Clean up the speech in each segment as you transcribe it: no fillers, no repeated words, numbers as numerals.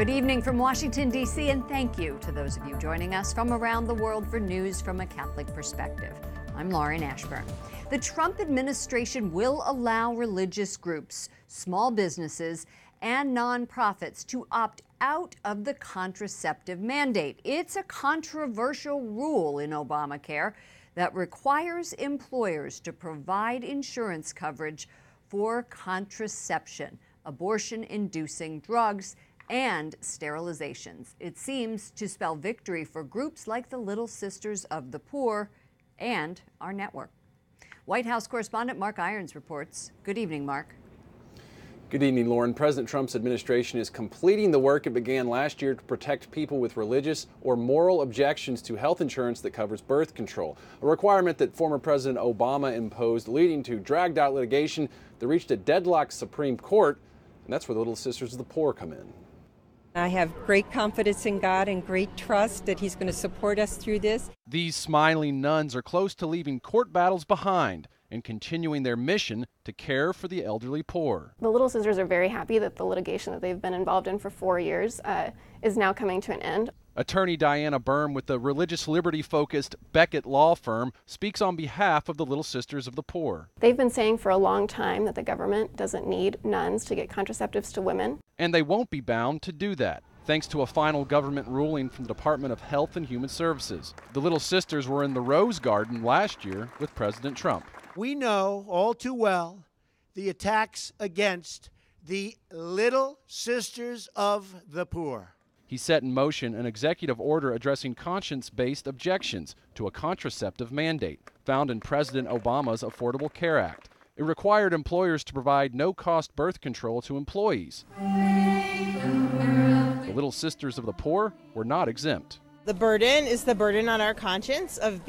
Good evening from Washington, D.C., and thank you to those of you joining us from around the world for news from a Catholic perspective. I'm Lauren Ashburn. The Trump administration will allow religious groups, small businesses, and nonprofits to opt out of the contraceptive mandate. It's a controversial rule in Obamacare that requires employers to provide insurance coverage for contraception, abortion-inducing drugs, and sterilizations. It seems to spell victory for groups like the Little Sisters of the Poor and our network. White House Correspondent Mark Irons reports. Good evening, Mark. Good evening, Lauren. President Trump's administration is completing the work it began last year to protect people with religious or moral objections to health insurance that covers birth control, a requirement that former President Obama imposed, leading to dragged-out litigation that reached a deadlocked Supreme Court, and that's where the Little Sisters of the Poor come in. I have great confidence in God and great trust that He's going to support us through this. These smiling nuns are close to leaving court battles behind and continuing their mission to care for the elderly poor. The Little Sisters are very happy that the litigation that they've been involved in for 4 years is now coming to an end. Attorney Diana Berm with the religious liberty-focused Beckett law firm speaks on behalf of the Little Sisters of the Poor. They've been saying for a long time that the government doesn't need nuns to get contraceptives to women. And they won't be bound to do that, thanks to a final government ruling from the Department of Health and Human Services. The Little Sisters were in the Rose Garden last year with President Trump. We know all too well the attacks against the Little Sisters of the Poor. He set in motion an executive order addressing conscience-based objections to a contraceptive mandate found in President Obama's Affordable Care Act. It required employers to provide no-cost birth control to employees. The Little Sisters of the Poor were not exempt. The burden is the burden on our conscience of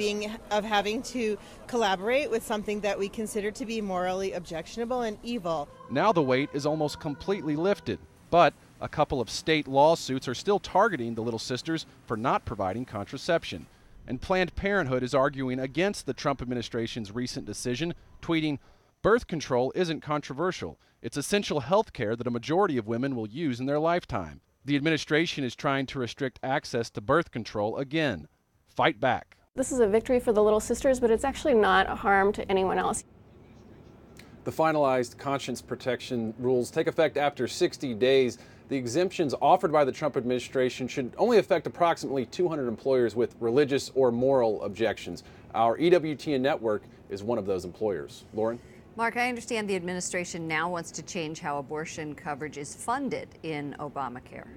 having to collaborate with something that we consider to be morally objectionable and evil. Now the weight is almost completely lifted, but a couple of state lawsuits are still targeting the Little Sisters for not providing contraception. And Planned Parenthood is arguing against the Trump administration's recent decision, tweeting, "Birth control isn't controversial. It's essential health care that a majority of women will use in their lifetime." The administration is trying to restrict access to birth control again. Fight back. This is a victory for the Little Sisters, but it's actually not a harm to anyone else. The finalized conscience protection rules take effect after 60 days. The exemptions offered by the Trump administration should only affect approximately 200 employers with religious or moral objections. Our EWTN network is one of those employers. Lauren? Mark, I understand the administration now wants to change how abortion coverage is funded in Obamacare.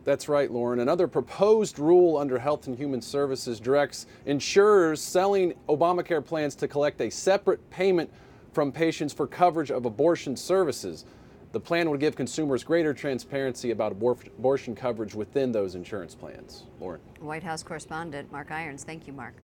That's right, Lauren. Another proposed rule under Health and Human Services directs insurers selling Obamacare plans to collect a separate payment from patients for coverage of abortion services. The plan would give consumers greater transparency about abortion coverage within those insurance plans. Lauren. White House Correspondent Mark Irons. Thank you, Mark.